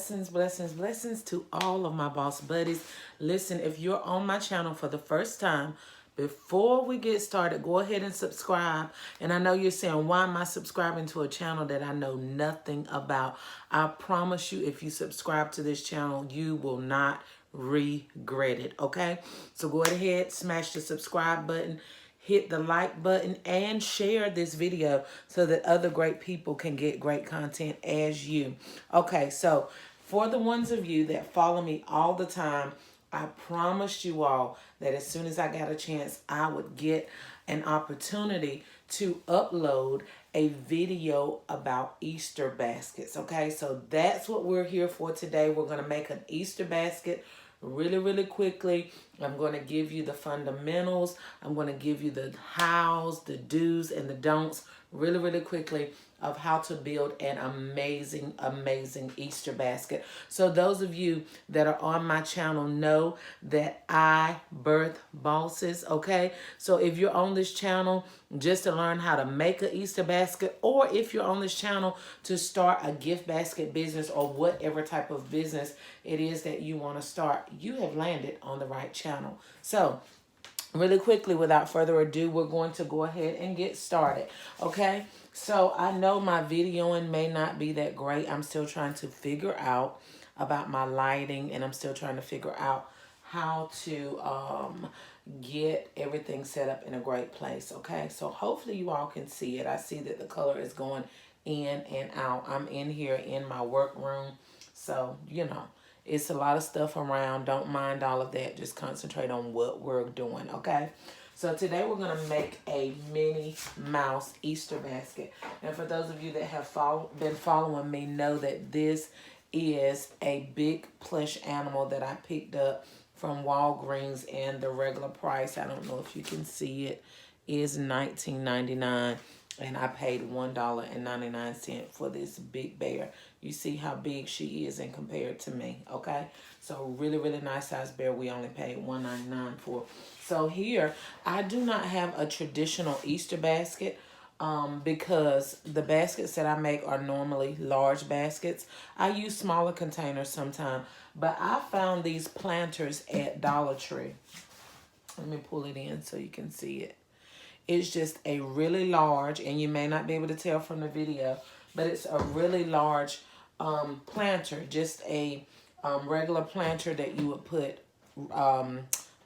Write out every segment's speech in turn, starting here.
Blessings, blessings, blessings to all of my boss buddies. Listen, if you're on my channel for the first time, before we get started, go ahead and subscribe. And I know you're saying, why am I subscribing to a channel that I know nothing about? I promise you, if you subscribe to this channel, you will not regret it, okay? So go ahead, smash the subscribe button, hit the like button, and share this video so that other great people can get great content as you. Okay, so for the ones of you that follow me all the time, I promised you all that as soon as I got a chance, I would get an opportunity to upload a video about Easter baskets. Okay, so that's what we're here for today. We're going to make an Easter basket really quickly. I'm going to give you the fundamentals. I'm going to give you the hows, the do's, and the don'ts really quickly of how to build an amazing Easter basket. So those of you that are on my channel know that I birth bosses, okay? So if you're on this channel just to learn how to make an Easter basket, or if you're on this channel to start a gift basket business or whatever type of business it is that you want to start, you have landed on the right channel. So really quickly, without further ado, we're going to go ahead and get started, okay? So I know my videoing may not be that great. I'm still trying to figure out about my lighting, and I'm still trying to figure out how to get everything set up in a great place, okay? So hopefully you all can see it. I see that the color is going in and out. I'm in here in my workroom, so, you know, it's a lot of stuff around. Don't mind all of that. Just concentrate on what we're doing, okay? So today we're going to make a Minnie Mouse Easter basket. And for those of you that have been following me know that this is a big plush animal that I picked up from Walgreens, and the regular price, I don't know if you can see it, is $19.99. And I paid $1.99 for this big bear. You see how big she is in compared to me, okay? So really nice size bear we only paid $1.99 for. So here, I do not have a traditional Easter basket because the baskets that I make are normally large baskets. I use smaller containers sometimes, but I found these planters at Dollar Tree. Let me pull it in so you can see it. It's just a really large, and you may not be able to tell from the video, but it's a really large planter, just a regular planter that you would put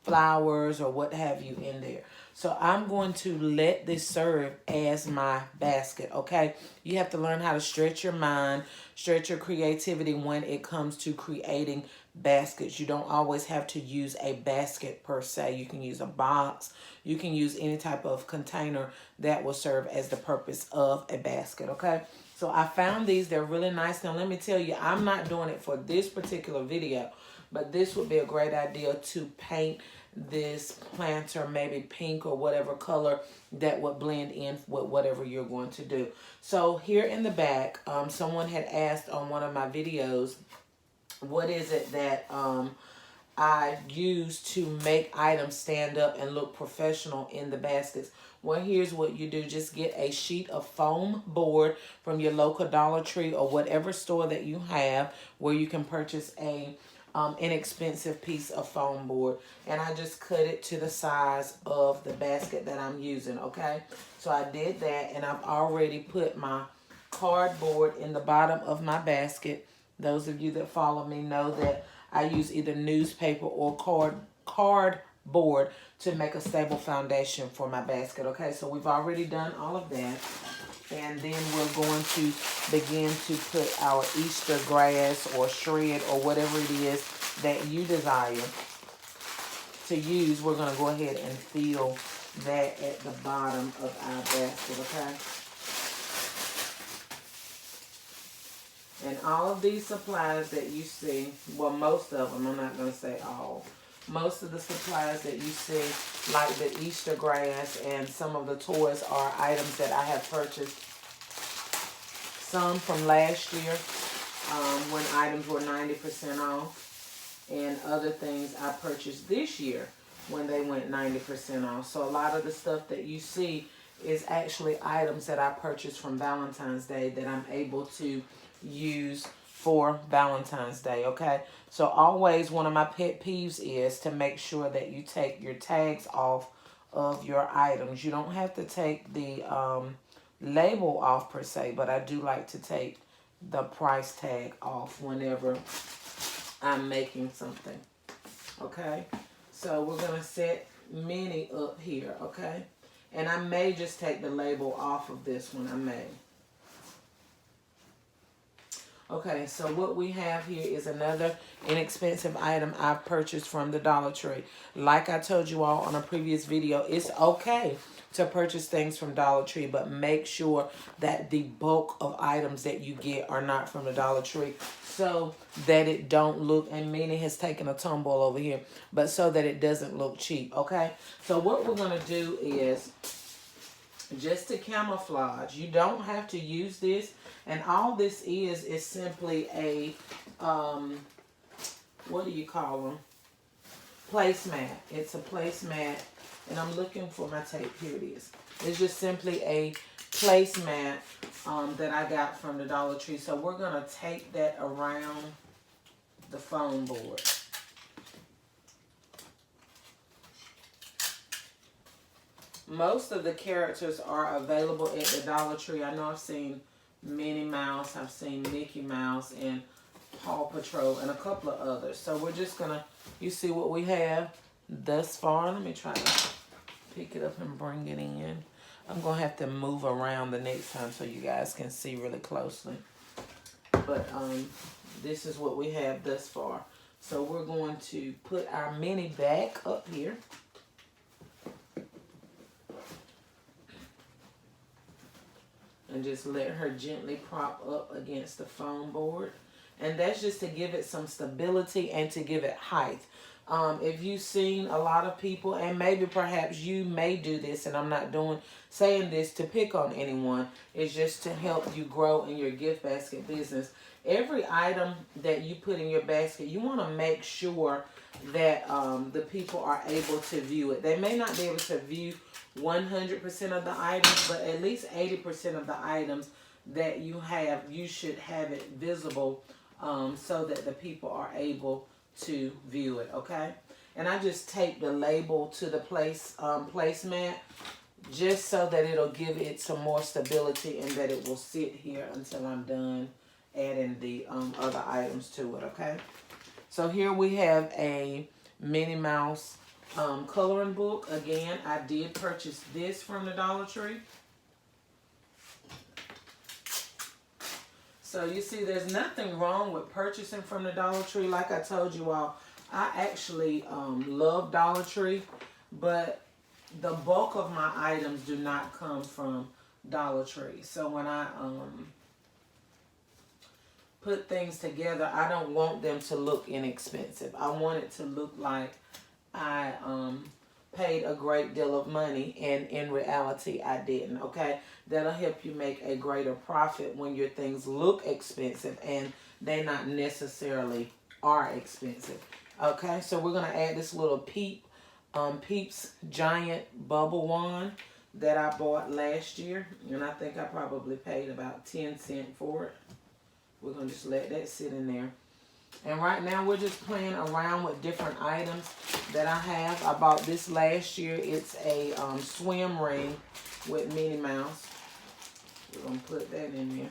flowers or what have you in there. So I'm going to let this serve as my basket, okay? You have to learn how to stretch your mind, stretch your creativity when it comes to creating baskets. You don't always have to use a basket per se. You can use a box. You can use any type of container that will serve as the purpose of a basket, okay? So I found these. They're really nice. Now, let me tell you, I'm not doing it for this particular video, but this would be a great idea to paint this planter maybe pink or whatever color that would blend in with whatever you're going to do. So here in the back, someone had asked on one of my videos, what is it that I use to make items stand up and look professional in the baskets? Well, here's what you do. Just get a sheet of foam board from your local Dollar Tree or whatever store that you have where you can purchase a inexpensive piece of foam board, and I just cut it to the size of the basket that I'm using, okay? So I did that, and I've already put my cardboard in the bottom of my basket. Those of you that follow me know that I use either newspaper or cardboard to make a stable foundation for my basket, okay? So we've already done all of that. And then we're going to begin to put our Easter grass or shred or whatever it is that you desire to use. We're going to go ahead and fill that at the bottom of our basket, okay? And all of these supplies that you see, well, most of them, I'm not going to say all, most of the supplies that you see, like the Easter grass and some of the toys, are items that I have purchased. Some from last year when items were 90% off. And other things I purchased this year when they went 90% off. So a lot of the stuff that you see is actually items that I purchased from Valentine's Day that I'm able to use for Valentine's Day, okay? So always one of my pet peeves is to make sure that you take your tags off of your items. You don't have to take the label off per se, but I do like to take the price tag off whenever I'm making something, okay? So we're going to set mini up here, okay? And I may just take the label off of this one, I may. Okay, so what we have here is another inexpensive item I purchased from the Dollar Tree. Like I told you all on a previous video, it's okay to purchase things from Dollar Tree, but make sure that the bulk of items that you get are not from the Dollar Tree so that it don't look, and Minnie has taken a tumble over here, but so that it doesn't look cheap, okay? So what we're going to do is just to camouflage. You don't have to use this. And all this is simply a, what do you call them? Placemat. It's a placemat. And I'm looking for my tape. Here it is. It's just simply a placemat that I got from the Dollar Tree. So we're going to tape that around the foam board. Most of the characters are available at the Dollar Tree. I know I've seen Minnie Mouse, I've seen Mickey Mouse, and Paw Patrol, and a couple of others. So we're just going to, you see what we have thus far. Let me try to pick it up and bring it in. I'm going to have to move around the next time so you guys can see really closely. But this is what we have thus far. So we're going to put our Minnie back up here. And just let her gently prop up against the foam board. And that's just to give it some stability and to give it height. If you've seen a lot of people, and maybe perhaps you may do this, and I'm not saying this to pick on anyone, it's just to help you grow in your gift basket business. Every item that you put in your basket, you want to make sure that the people are able to view it. They may not be able to view 100% of the items, but at least 80% of the items that you have, you should have it visible so that the people are able to view it, okay? And I just tape the label to the placemat just so that it'll give it some more stability and that it will sit here until I'm done adding the other items to it, okay? So here we have a Minnie Mouse coloring book. Again, I did purchase this from the Dollar Tree. So you see, there's nothing wrong with purchasing from the Dollar Tree. Like I told you all, I actually love Dollar Tree, but the bulk of my items do not come from Dollar Tree. So when I put things together, I don't want them to look inexpensive. I want it to look like I paid a great deal of money, and in reality I didn't, okay? That'll help you make a greater profit when your things look expensive and they not necessarily are expensive, okay? So we're going to add this little Peeps Giant Bubble Wand that I bought last year, and I think I probably paid about 10 cents for it. We're going to just let that sit in there. And right now we're just playing around with different items that I have. I bought this last year. It's a swim ring with Minnie Mouse. We're going to put that in there.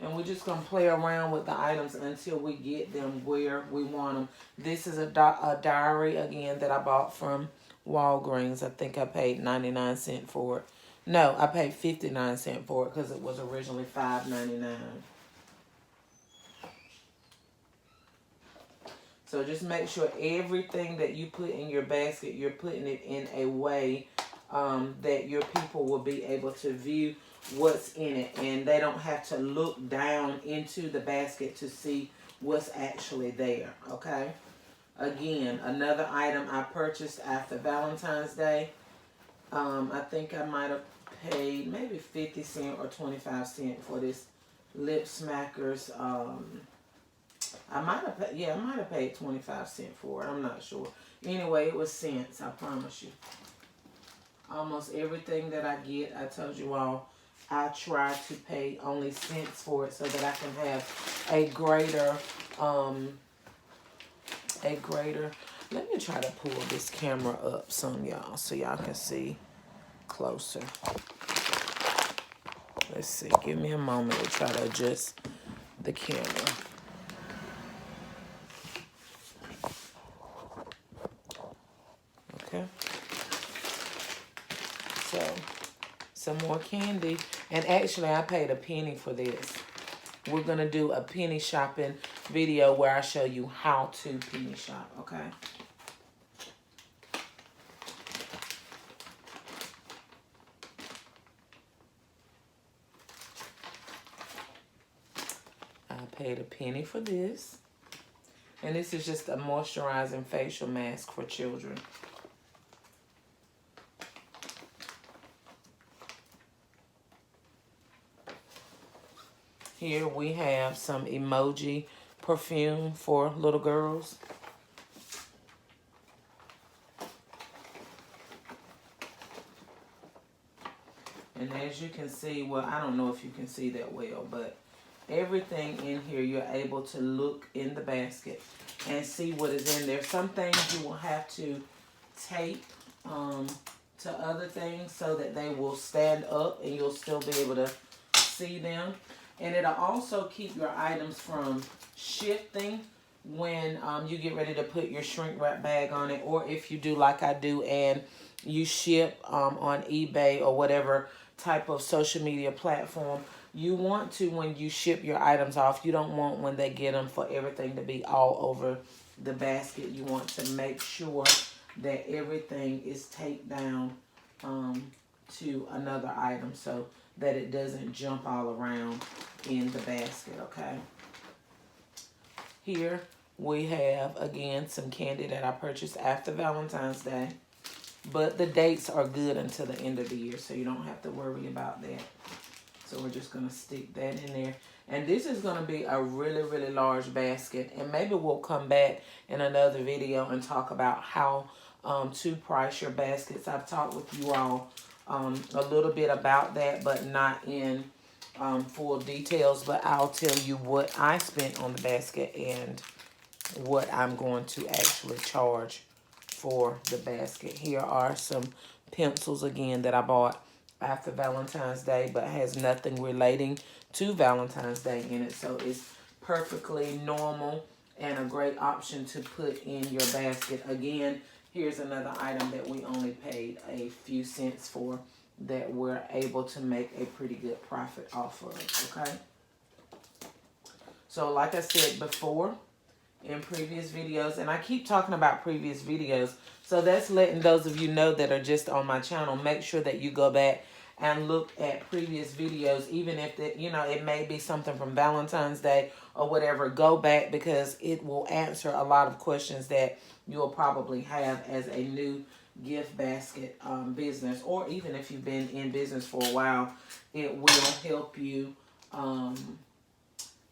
And we're just going to play around with the items until we get them where we want them. This is a diary, again, that I bought from Walgreens. I think I paid 99 cents for it. No, I paid 59 cents for it because it was originally $5.99. So just make sure everything that you put in your basket, you're putting it in a way that your people will be able to view what's in it. And they don't have to look down into the basket to see what's actually there, okay? Again, another item I purchased after Valentine's Day. I think I might have paid maybe 50 cents or 25 cents for this Lip Smackers. I might have paid 25 cents for it. I'm not sure. Anyway, it was cents, I promise you. Almost everything that I get, I told you all, I try to pay only cents for it so that I can have a greater, let me try to pull this camera up some, y'all, so y'all can see closer. Let's see, give me a moment to try to adjust the camera. Okay. So, some more candy. And actually, I paid a penny for this. We're going to do a penny shopping video where I show you how to penny shop, okay? I paid a penny for this. And this is just a moisturizing facial mask for children. Here we have some emoji perfume for little girls. And as you can see, well, I don't know if you can see that well, but everything in here, you're able to look in the basket and see what is in there. Some things you will have to tape to other things so that they will stand up and you'll still be able to see them. And it'll also keep your items from shifting when you get ready to put your shrink wrap bag on it, or if you do like I do and you ship on eBay or whatever type of social media platform. You want to, when you ship your items off, you don't want when they get them for everything to be all over the basket. You want to make sure that everything is taped down to another item so that it doesn't jump all around in the basket, okay? Here we have, again, some candy that I purchased after Valentine's Day. But the dates are good until the end of the year, so you don't have to worry about that. So we're just going to stick that in there. And this is going to be a really, really large basket. And maybe we'll come back in another video and talk about how to price your baskets. I've talked with you all a little bit about that, but not in full details. But I'll tell you what I spent on the basket and what I'm going to actually charge for the basket. Here are some pencils again that I bought after Valentine's Day, but has nothing relating to Valentine's Day in it. So it's perfectly normal and a great option to put in your basket. Again, here's another item that we only paid a few cents for that we're able to make a pretty good profit off of, okay? So like I said before, in previous videos, and I keep talking about previous videos, so that's letting those of you know that are just on my channel, make sure that you go back and look at previous videos, even if it may be something from Valentine's Day or whatever. Go back, because it will answer a lot of questions that you'll probably have as a new gift basket business, or even if you've been in business for a while. It will help you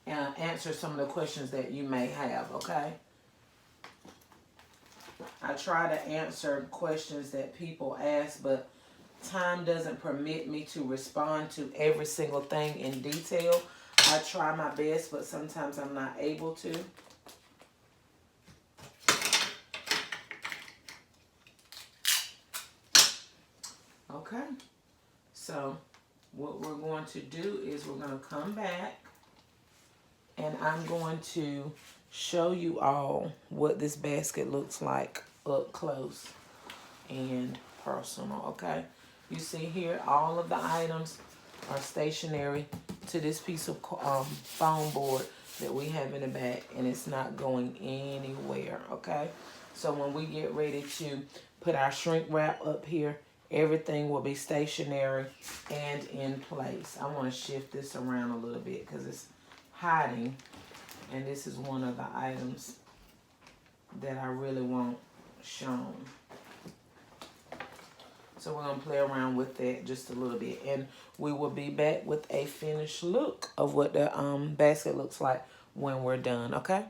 answer some of the questions that you may have, okay? I try to answer questions that people ask, but time doesn't permit me to respond to every single thing in detail. I try my best, but sometimes I'm not able to. Okay, so what we're going to do is we're going to come back and I'm going to show you all what this basket looks like up close and personal, okay? You see here, all of the items are stationary to this piece of foam board that we have in the back, and it's not going anywhere, okay? So when we get ready to put our shrink wrap up here, everything will be stationary and in place. I want to shift this around a little bit because it's hiding, and this is one of the items that I really want shown. So we're going to play around with that just a little bit, and we will be back with a finished look of what the basket looks like when we're done, okay?